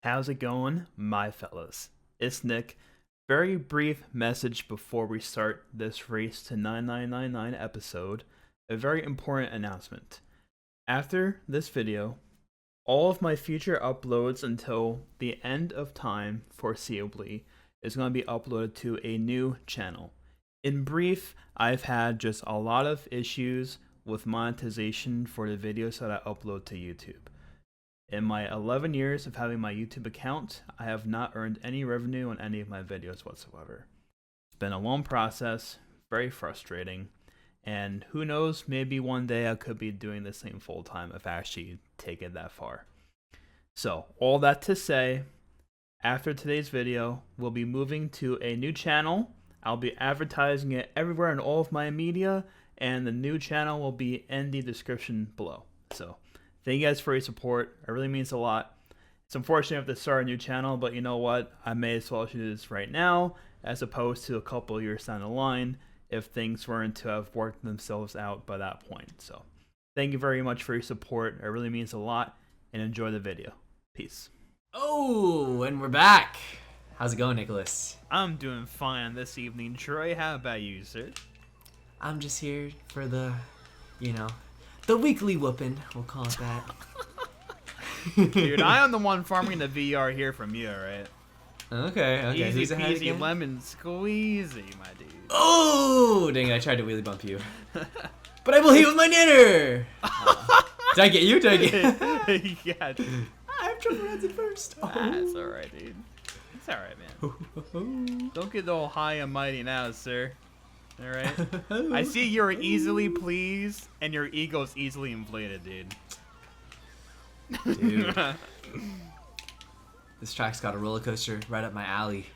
How's it going, my fellas? It's Nick. Very brief message before we start this race to 9999 episode. A very important announcement. After this video, all of my future uploads until the end of time, foreseeably, is going to be uploaded to a new channel. In brief, I've had just a lot of issues with monetization for the videos that I upload to YouTube. In my 11 years of having my YouTube account, I have not earned any revenue on any of my videos whatsoever. It's been a long process, very frustrating, and who knows, maybe one day I could be doing this thing full time if I actually take it that far. So, all that to say, after today's video, we'll be moving to a new channel. I'll be advertising it everywhere in all of my media, and the new channel will be in the description below. So, thank you guys for your support. It really means a lot. It's unfortunate I have to start a new channel, but you know what? I may as well do this right now as opposed to a couple years down the line if things weren't to have worked themselves out by that point. So thank you very much for your support. It really means a lot, and enjoy the video. Peace. Oh, and we're back. How's it going, Nicholas? I'm doing fine this evening. Troy, how about you, sir? I'm just here for the weekly whooping. We'll call it that. Dude, I am the one farming the VR here from you, right? Okay. Easy Who's ahead peasy again? lemon squeezy, my dude. Oh, dang it, I tried to wheelie bump you. But I will hit with my nanner! Did I get you? Yeah, dude. I have trouble runs at first. That's alright, dude. It's alright, man. Don't get all high and mighty now, sir. Alright? I see you're easily pleased, and your ego's easily inflated, dude. Dude. This track's got a roller coaster right up my alley.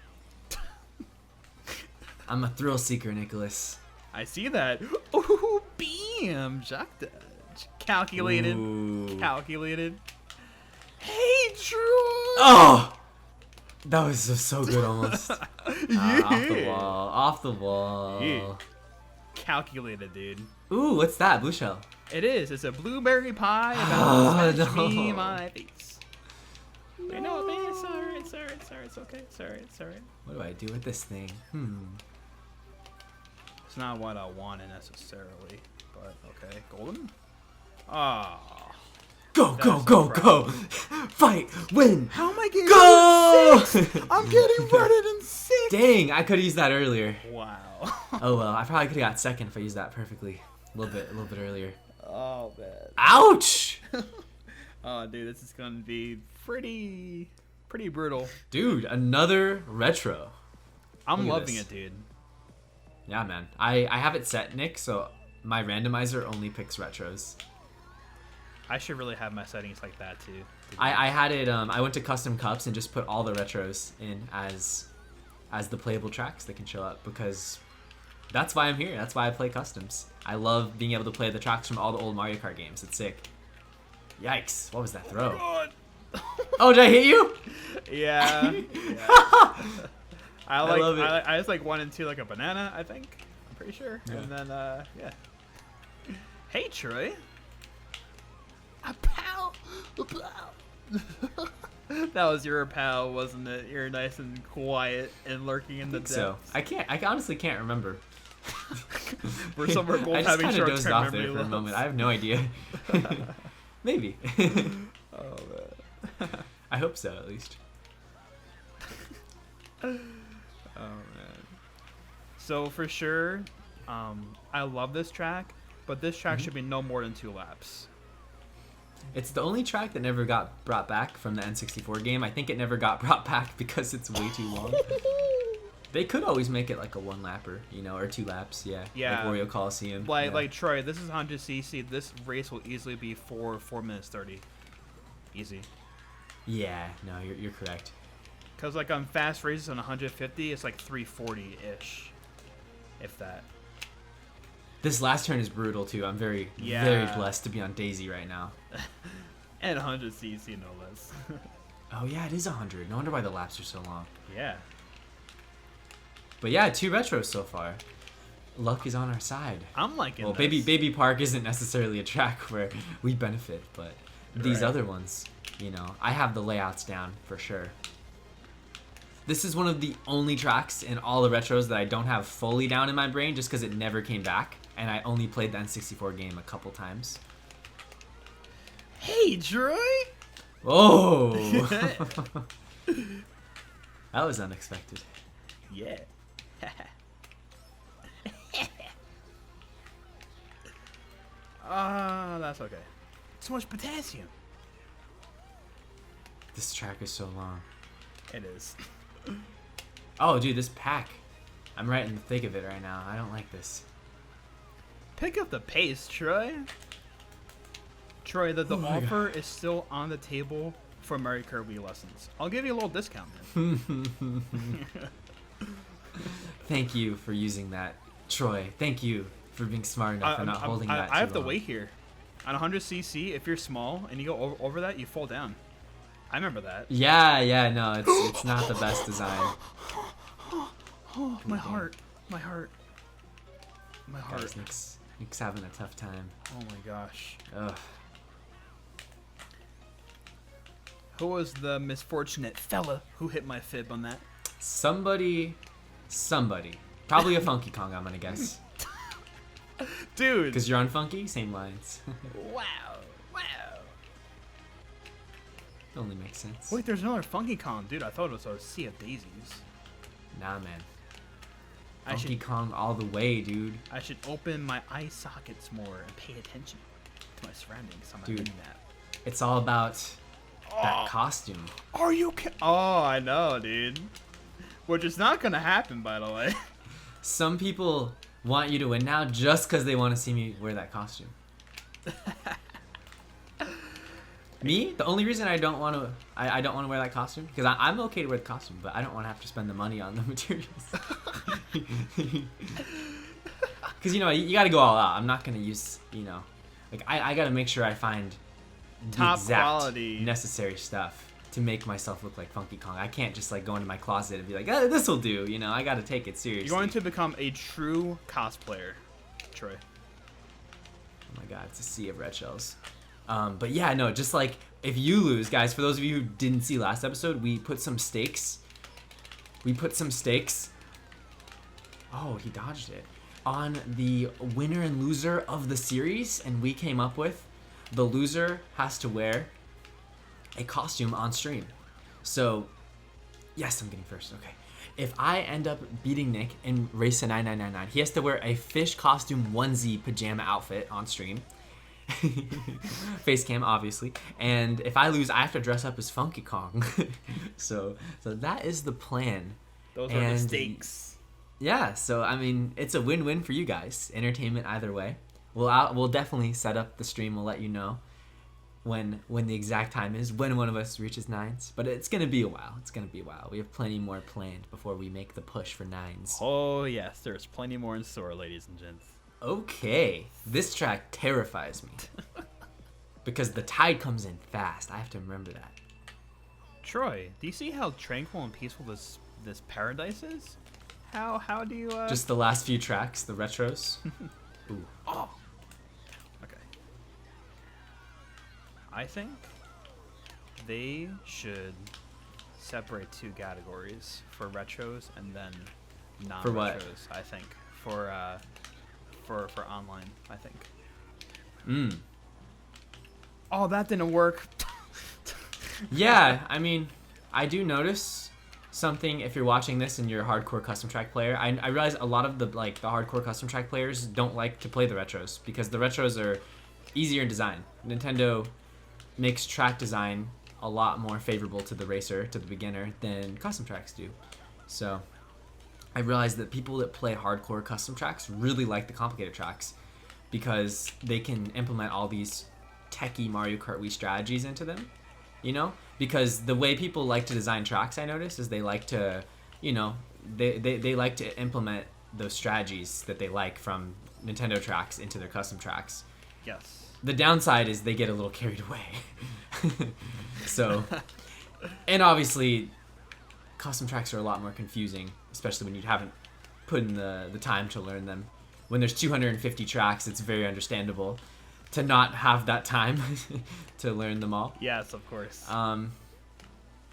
I'm a thrill seeker, Nicholas. I see that. Ooh, bam! Shock dodge. Calculated. Ooh. Calculated. Hey, Troy! Oh! That was so good almost. Yeah. Off the wall. Off the wall. Yeah. Calculated, dude. Ooh, what's that? Blue shell. It is. It's a blueberry pie about to smash me in no. my face. No. You know what, man? It's alright. It's alright. It's alright. It's okay. It's alright. It's alright. What do I do with this thing? It's not what I wanted necessarily, but okay. Golden? Ah. Go, go, go, go! Fight! Win! How am I getting Go! 6? I'm getting rutted in 6! Dang, I could have used that earlier. Wow. Oh well, I probably could have got second if I used that perfectly. A little bit earlier. Oh, man. Ouch! Oh, dude, this is gonna be pretty brutal. Dude, another retro. I'm Look at loving this. it, dude. Yeah, man. I have it set, Nick, so my randomizer only picks retros. I should really have my settings like that, too. I had it, I went to custom cups and just put all the retros in as the playable tracks that can show up, because that's why I'm here. That's why I play customs. I love being able to play the tracks from all the old Mario Kart games. It's sick. Yikes. What was that throw? God. Oh, did I hit you? Yeah. I love it. I just like 1 and 2 like a banana, I think. I'm pretty sure. Yeah. And then, yeah. Hey, Troy. A pal. A pal. That was your pal, wasn't it? You're nice and quiet and lurking in the depths. So I honestly can't remember. We're somewhere both I just having kind of dozed short-term off there memory for a loss. moment. I have no idea. Maybe. Oh, man. I hope so, at least. Oh, man. So, for sure, I love this track, but this track should be no more than 2 laps. It's the only track that never got brought back from the N64 game. I think it never got brought back because it's way too long. They could always make it like a 1-lapper, or 2 laps, yeah. Yeah. Like Wario Coliseum. Like Troy, this is 100cc. This race will easily be 4 minutes 30. Easy. Yeah, no, you're correct. Because, like, on fast races on 150, it's like 340-ish. If that. This last turn is brutal, too. I'm very blessed to be on Daisy right now. And 100cc, no less. Oh, yeah, it is 100. No wonder why the laps are so long. Yeah. But yeah, 2 retros so far. Luck is on our side. I'm liking Well, this. Baby Park isn't necessarily a track where we benefit, but these Right. other ones. you know, I have the layouts down for sure. This is one of the only tracks in all the retros that I don't have fully down in my brain just because it never came back. And I only played the N64 game a couple times. Hey, Troy! Oh! That was unexpected. Yeah. That's okay. So much potassium. This track is so long. It is. Oh, dude, this pack. I'm right in the thick of it right now. I don't like this. Pick up the pace, Troy. Troy, the Oh my offer is still on the table for Mario Kart Wii lessons. I'll give you a little discount, man. Thank you for using that, Troy. Thank you for being smart enough and not holding that I have too the long. weight here. On 100cc, if you're small and you go over that, you fall down. I remember that. Yeah, no, it's not the best design. Oh, my heart. My heart. My heart. Guys, Nick's having a tough time. Oh my gosh. Ugh. Who was the misfortunate fella who hit my fib on that? Somebody. Probably a Funky Kong, I'm gonna guess. Dude. Because you're on Funky, same lines. Wow. Only makes sense. Wait, there's another Funky Kong. Dude, I thought it was a Sea of Daisies. Nah, man. I Funky should, Kong all the way, dude. I should open my eye sockets more and pay attention to my surroundings. I'm Dude. doing that. It's all about that Oh. costume. Are you Oh, I know, dude. Which is not gonna happen, by the way. Some people want you to win now just because they want to see me wear that costume. Me, the only reason I don't want to, I don't want to wear that costume because I'm okay to wear the costume, but I don't want to have to spend the money on the materials. Because you know you got to go all out. I'm not gonna use like I got to make sure I find the Top exact quality necessary stuff to make myself look like Funky Kong. I can't just like go into my closet and be like, oh, this will do. You know, I got to take it seriously. You're going to become a true cosplayer, Troy. Oh my god, it's a sea of red shells. But yeah, no, just like if you lose, guys, for those of you who didn't see last episode, we put some stakes. Oh, he dodged it. On the winner and loser of the series, and we came up with the loser has to wear a costume on stream. So, yes, I'm getting first. Okay. If I end up beating Nick in Race to 9999, he has to wear a fish costume onesie pajama outfit on stream. Face cam, obviously. And if I lose, I have to dress up as Funky Kong. so that is the plan. Those are the stakes. Yeah, so I mean, it's a win-win for you guys. Entertainment either way. We'll definitely set up the stream. We'll let you know when the exact time is, when one of us reaches 9s. But it's gonna be a while. We have plenty more planned before we make the push for 9s. Oh yes, there's plenty more in store, ladies and gents. Okay, this track terrifies me because the tide comes in fast. I have to remember that. Troy, do you see how tranquil and peaceful this paradise is? How do you Just the last few tracks, the retros. Ooh. Oh. Okay. I think they should separate two categories for retros and then non-retros. For what? I think for online. I think. Oh, that didn't work. Yeah, I mean, I do notice something if you're watching this and you're a hardcore custom track player. I realize a lot of the hardcore custom track players don't like to play the retros because the retros are easier in design. Nintendo makes track design a lot more favorable to the racer, to the beginner, than custom tracks do. So I realized that people that play hardcore custom tracks really like the complicated tracks because they can implement all these techie Mario Kart Wii strategies into them, you know? Because the way people like to design tracks, I notice, is they like to, you know, they like to implement those strategies that they like from Nintendo tracks into their custom tracks. Yes. The downside is they get a little carried away. So, and obviously, custom tracks are a lot more confusing, especially when you haven't put in the time to learn them. When there's 250 tracks, it's very understandable to not have that time to learn them all. Yes, of course.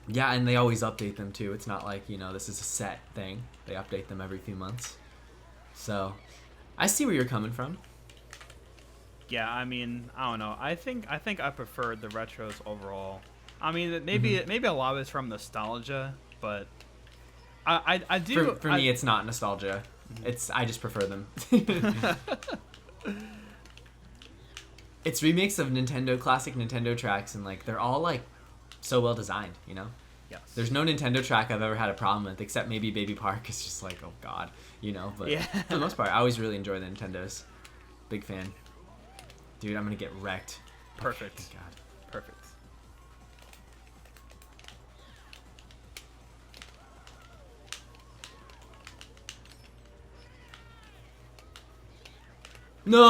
Yeah, and they always update them too. It's not like, you know, this is a set thing. They update them every few months. So, I see where you're coming from. Yeah, I mean, I don't know. I think I prefer the retros overall. I mean, maybe a lot of it's from nostalgia, but I do. For me, it's not nostalgia. I just prefer them. It's remakes of classic Nintendo tracks, and like they're all like so well designed, you know. Yes. There's no Nintendo track I've ever had a problem with, except maybe Baby Park. It's just like, oh god, you know. But for the most part, I always really enjoy the Nintendos. Big fan. Dude, I'm gonna get wrecked. Perfect. Thank God. Perfect. No!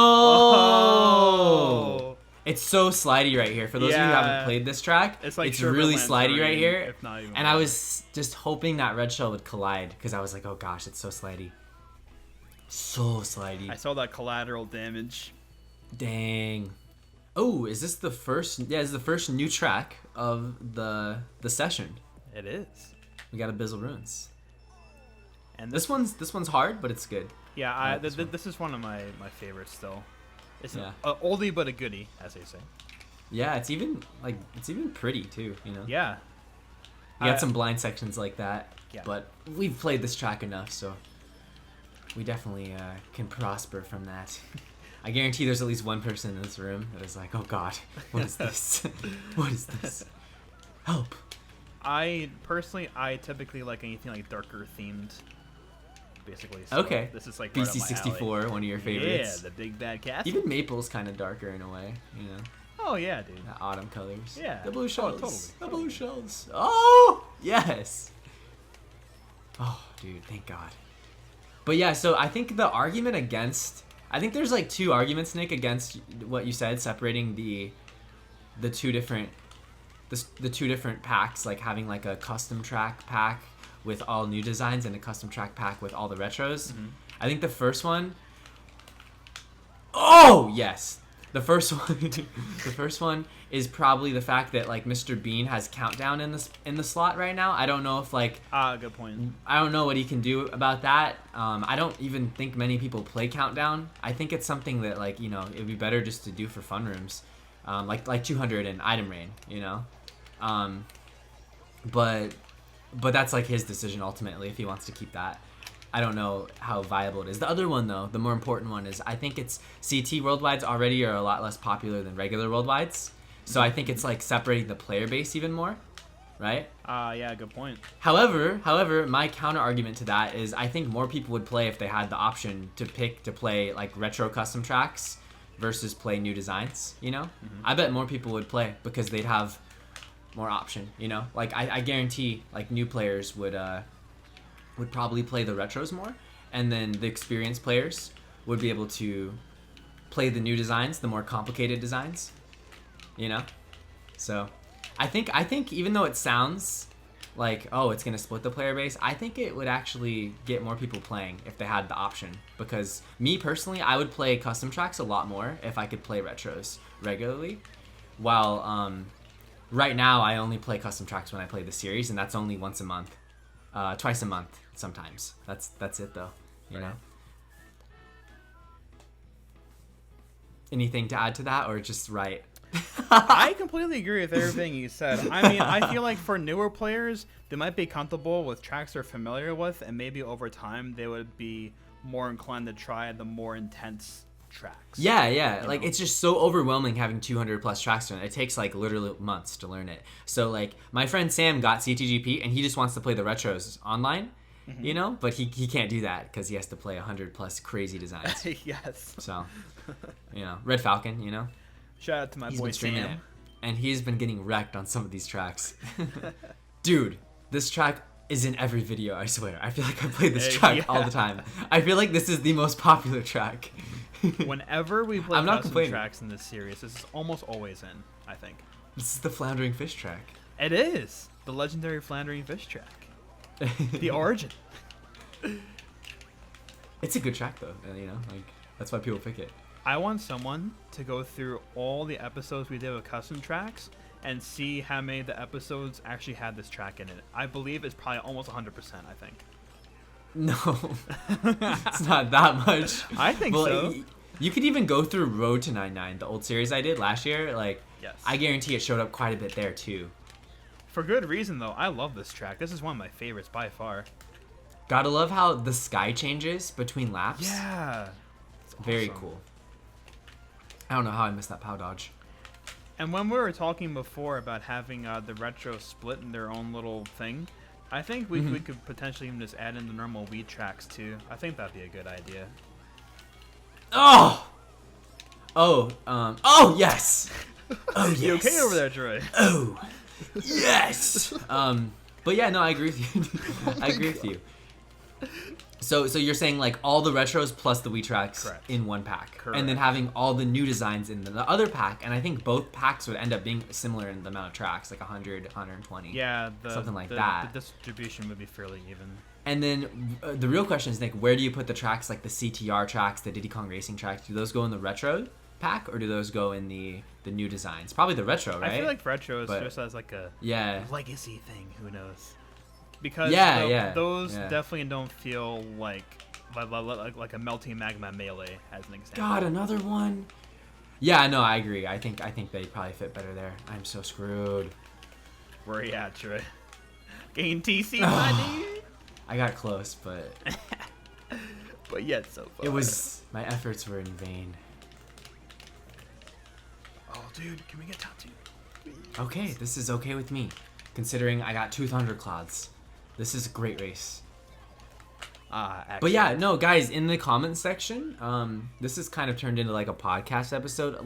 Oh! It's so slidey right here. For those of you who haven't played this track, it's like really Sugarland slidey 3, right here. if not even And more. I was just hoping that red shell would collide, because I was like, oh gosh, it's so slidey. So slidey. I saw that collateral damage. Dang. Oh, is this the first? Yeah, it's the first new track of the session. It is. We got Abyssal Ruins. And This one's hard, but it's good. yeah, this one. this is one of my favorites still. It's Yeah. an oldie but a goodie, as they say. Yeah, it's even pretty too. You know. Yeah. We got some blind sections like that. Yeah. But we've played this track enough, so we definitely can prosper from that. I guarantee there's at least one person in this room that is like, oh god, what is this? What is this? Help. I typically like anything like darker themed, basically. So Okay. This is like right up my alley. BC64, one of your favorites. Yeah, the big bad castle. Even Maple's kind of darker in a way, you know. Oh yeah, dude. The autumn colors. Yeah. The blue shells. Totally. The blue shells. Oh yes. Oh, dude, thank God. But yeah, so I think the argument against, I think there's like two arguments, Nick, against what you said, separating the two different packs, like having like a custom track pack with all new designs and a custom track pack with all the retros. I think the first one, oh yes, the first one is probably the fact that like Mr. Bean has countdown in the slot right now. I don't know if like Good point. I don't know what he can do about that. I don't even think many people play countdown. I think it's something that like, you know, it'd be better just to do for fun rooms, like 200 and item rain, you know. But that's like his decision ultimately if he wants to keep that. I don't know how viable it is. The other one though, the more important one is I think it's CT worldwides already are a lot less popular than regular worldwides. So I think it's like separating the player base even more, right? Yeah, good point. However, my counter argument to that is I think more people would play if they had the option to pick to play like retro custom tracks versus play new designs, you know? I bet more people would play because they'd have more option, you know? Like I guarantee like new players would probably play the retros more, and then the experienced players would be able to play the new designs, the more complicated designs, you know? So I think even though it sounds like, oh, it's gonna split the player base, I think it would actually get more people playing if they had the option. Because me personally, I would play custom tracks a lot more if I could play retros regularly. While right now I only play custom tracks when I play the series, and that's only once a month, twice a month sometimes. That's it though, you know. Anything to add to that, or just right? I completely agree with everything you said. I mean, I feel like for newer players, they might be comfortable with tracks they're familiar with, and maybe over time they would be more inclined to try the more intense tracks. Yeah. You Like, know? it's just so overwhelming having 200 plus tracks to learn. It takes like literally months to learn it. So like my friend Sam got CTGP and he just wants to play the retros online, you know, but he can't do that because he has to play 100 plus crazy designs. Yes. So, you know, Red Falcon, you know, Shout out to my he's boy been streaming Sam. it, and he's been getting wrecked on some of these tracks. Dude, this track is in every video, I swear. I feel like I play this track all the time. I feel like this is the most popular track. Whenever we play I'm not custom complaining. tracks in this series, this is almost always in, I think. This is the Floundering Fish track. It is the legendary Floundering Fish track. The origin. It's a good track though, and, you know, like that's why people pick it. I want someone to go through all the episodes we did with custom tracks and see how many of the episodes actually had this track in it. I believe it's probably almost 100%, I think. No, it's not that much. I think so. You could even go through Road to 99, the old series I did last year. Like, yes. I guarantee it showed up quite a bit there too. For good reason, though. I love this track. This is one of my favorites by far. Gotta love how the sky changes between laps. Yeah. It's Very awesome. cool. I don't know how I missed that pow dodge. And when we were talking before about having the retro split in their own little thing, I think we could potentially even just add in the normal Wii tracks too. I think that'd be a good idea. Oh! Oh, yes! Oh, yes! You okay over there, Troy? Oh, yes! But yeah, no, I agree with you. I agree with you. So you're saying like all the retros plus the Wii tracks Correct. in one pack. Correct. And then having all the new designs in the other pack, and I think both packs would end up being similar in the amount of tracks, like 100, 120. Yeah, something like that. The distribution would be fairly even. And then the real question is, Nick, where do you put the tracks, like the CTR tracks, the Diddy Kong Racing tracks? Do those go in the retro pack, or do those go in the new designs? Probably the retro, right? I feel like retro is But- just as like a Yeah. legacy thing. Who knows? Because those yeah. definitely don't feel like a melting magma melee, as an example. God, another one. Yeah, no, I agree. I think they probably fit better there. I'm so screwed. Where are you at, Troy? Gain TC, buddy. I got close, but But yet so far. it was my efforts were in vain. Oh, dude, can we get top two? Please. Okay, this is okay with me, considering I got two thunderclouds. This is a great race. But yeah, no, guys, in the comments section, this is kind of turned into like a podcast episode.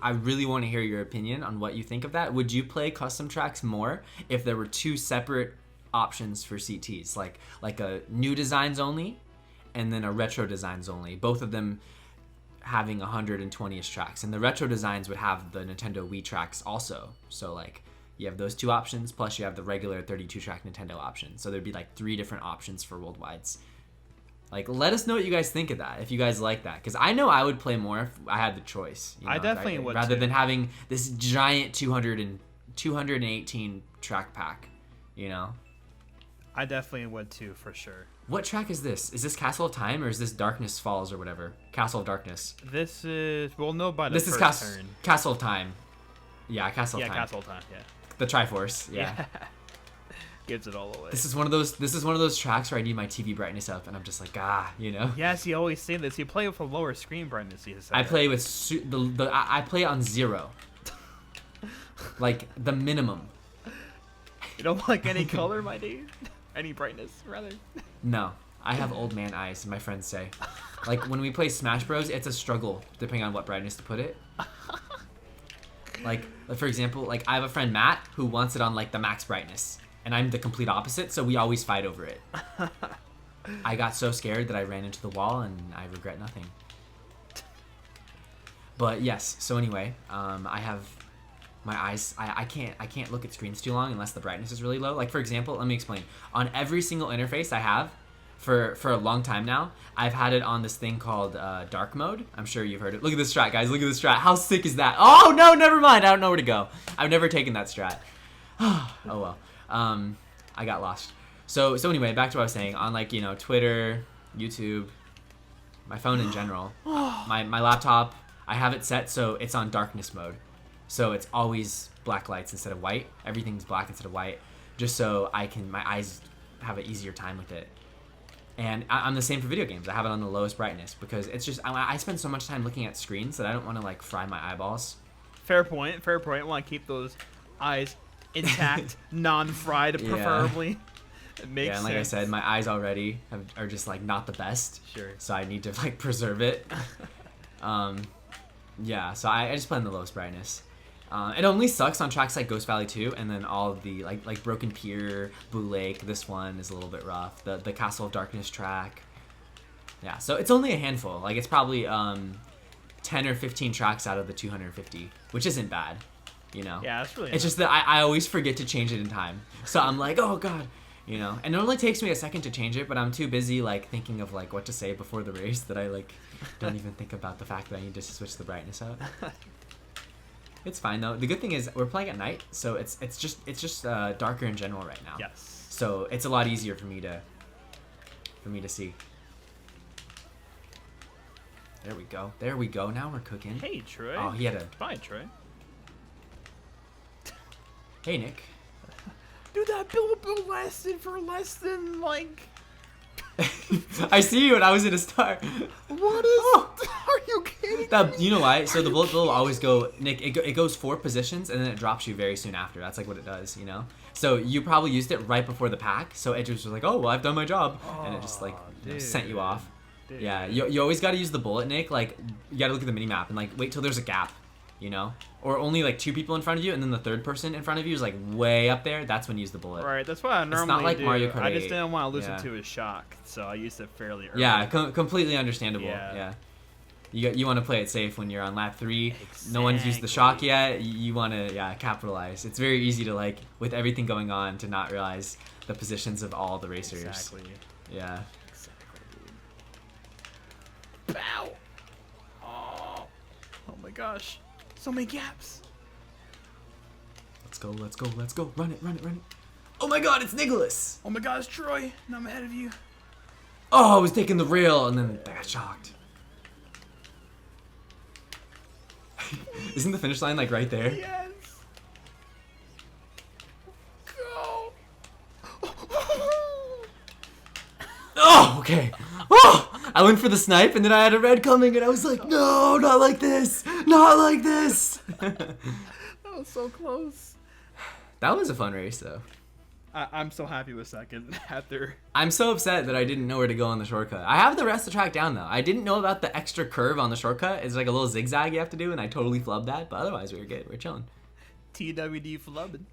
I really want to hear your opinion on what you think of that. Would you play custom tracks more if there were two separate options for CTs, like a new designs only, and then a retro designs only? Both of them having 120ish tracks, and the retro designs would have the Nintendo Wii tracks also. So like you have those two options, plus you have the regular 32-track Nintendo option. So there'd be like 3 different options for worldwides. Like, let us know what you guys think of that, if you guys like that. Because I know I would play more if I had the choice. I definitely would, rather too. than having this giant 218 track pack, you know? I definitely would too, for sure. What track is this? Is this Castle of Time, or is this Darkness Falls, or whatever? Castle of Darkness. This is, we'll know by the This is first turn. Castle of Time. Yeah, Castle of Time. Yeah, Castle Time, yeah. The Triforce, yeah. Gives it all away. This is one of those tracks where I need my TV brightness up, and I'm just like, you know. Yes, you always say this. You play with a lower screen brightness. You said. I play with I play on 0, like the minimum. You don't like any color, my dude. Any brightness, rather. No, I have old man eyes, my friends say. Like when we play Smash Bros, it's a struggle depending on what brightness to put it. Like for example, like I have a friend Matt who wants it on like the max brightness, and I'm the complete opposite, so we always fight over it. I got so scared that I ran into the wall, and I regret nothing. But yes, so anyway, I have my eyes. I can't look at screens too long unless the brightness is really low. Like for example, let me explain. On every single interface I have, for a long time now, I've had it on this thing called dark mode. I'm sure you've heard it. Look at this strat, guys. Look at this strat. How sick is that? Oh no, never mind. I don't know where to go. I've never taken that strat. Oh well. I got lost. So anyway, back to what I was saying. On like, you know, Twitter, YouTube, my phone in general, my laptop, I have it set so it's on darkness mode. So it's always black lights instead of white. Everything's black instead of white, just so my eyes have an easier time with it. And I'm the same for video games. I have it on the lowest brightness because it's just I spend so much time looking at screens that I don't want to like fry my eyeballs. Fair point. Fair point. I want to keep those eyes intact, non-fried, preferably. It makes sense. And like I said, my eyes already are just like not the best. Sure. So I need to like preserve it. Yeah. So I just play on the lowest brightness. It only sucks on tracks like Ghost Valley 2, and then all of the like Broken Pier, Blue Lake. This one is a little bit rough. The Castle of Darkness track. Yeah, so it's only a handful. Like it's probably 10 or 15 tracks out of the 250, which isn't bad, you know. Yeah, that's really. It's just that I always forget to change it in time. So I'm like, oh god, You know, and it only takes me a second to change it, but I'm too busy like thinking of like what to say before the race that I like don't even think about the fact that I need to switch the brightness out. It's fine though. The good thing is we're playing at night, so it's just darker in general right now. Yes. So it's a lot easier for me to see. There we go. There we go. Now we're cooking. Hey, Troy. Oh, he had a. Bye, Troy. Hey, Nick. Dude, that Bill lasted for less than, like... I see you, and I was in a star. What is... Are you kidding That, me? you know why? So the bullet bill will always go... Nick, it goes 4 positions, and then it drops you very soon after. That's, like, what it does, you know? So you probably used it right before the pack, so it just was like, oh, well, I've done my job. And it just, like, sent you off. Dude. Yeah, you always got to use the bullet, Nick. Like, you got to look at the mini-map and, like, wait till there's a gap, you know? Or only, like, 2 people in front of you, and then the third person in front of you is, like, way up there. That's when you use the bullet. Right, that's what I normally not like do. Mario Kart I just 8. didn't want to lose Yeah. it to his shock, so I used it fairly early. Yeah, completely understandable. Yeah. Yeah. You want to play it safe when you're on lap 3. No one's used the shock Exactly. yet. You want to, capitalize. It's very easy to, like, with everything going on, to not realize the positions of all the racers. Exactly. Yeah. Exactly, dude. Bow! Oh my gosh. So many gaps. Let's go. Run it. Oh my god, it's Nicholas! Oh my gosh, Troy. Not mad at you. Oh, I was taking the rail, and then I got shocked. Isn't the finish line, like, right there? Yes. Go. Oh, okay. Oh, I went for the snipe, and then I had a red coming, and I was like, no, not like this. Not like this. That was so close. That was a fun race, though. I'm so happy with second after. I'm so upset that I didn't know where to go on the shortcut. I have the rest of the track down, though. I didn't know about the extra curve on the shortcut. It's like a little zigzag you have to do, and I totally flubbed that. But otherwise, we were good. We're chilling. TWD flubbing.